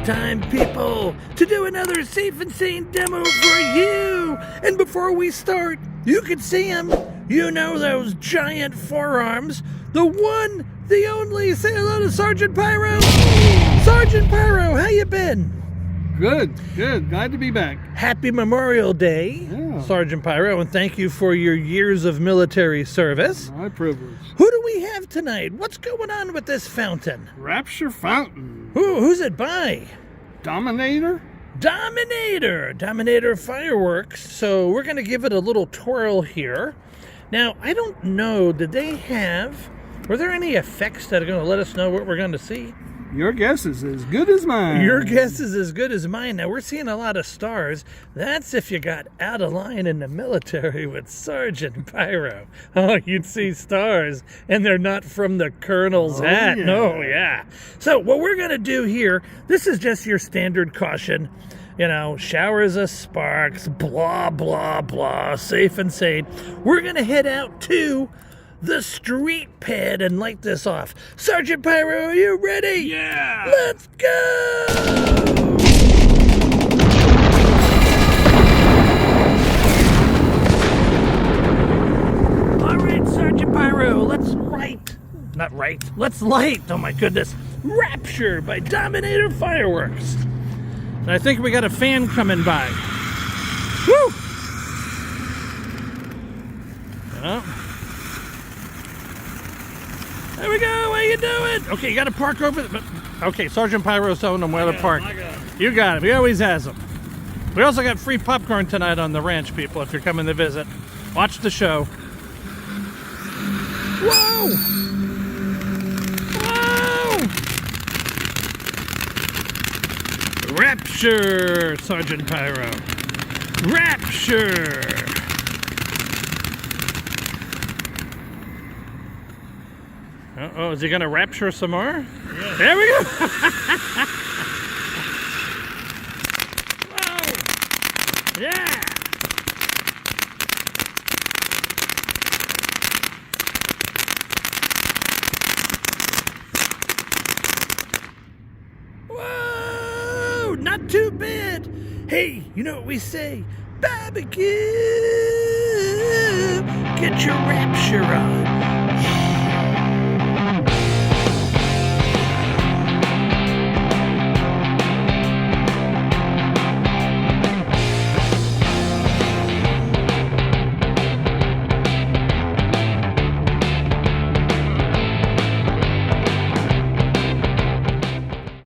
time, people, to do another Safe and Sane demo for you. And before we start, you can see him. You know those giant forearms. The one, the only. Say hello to Sergeant Pyro. Sergeant Pyro, how you been? Good. Glad to be back. Happy Memorial Day, Yeah. Sergeant Pyro, and thank you for your years of military service. My privilege. Who do we have tonight? What's going on with this fountain? Rapture Fountain. Who's it by? Dominator? Dominator Fireworks. So we're going to give it a little twirl here. Now, I don't know, were there any effects that are going to let us know what we're going to see? Your guess is as good as mine. Your guess is as good as mine. Now, we're seeing a lot of stars. That's if you got out of line in the military with Sergeant Pyro. Oh, you'd see stars, and they're not from the colonel's hat. Yeah. No, yeah. So what we're going to do here, this is just your standard caution. You know, showers of sparks, blah, blah, blah, safe and sane. We're going to head out to the street pad and light this off. Sergeant Pyro, are you ready? Yeah. Let's go! All right, Sergeant Pyro, let's light, oh my goodness, Rapture by Dominator Fireworks. And I think we got a fan coming by. Woo! Oh. There we go, how you doing? Okay, you gotta park over there. Okay, Sergeant Pyro's telling them where to park. You got him, he always has them. We also got free popcorn tonight on the ranch, people, if you're coming to visit. Watch the show. Whoa! Whoa! Rapture, Sergeant Pyro. Rapture! Uh-oh, is he gonna rapture some more? Yeah. There we go! Whoa! Yeah! Whoa! Not too bad! Hey, you know what we say? BBQ! Get your rapture on!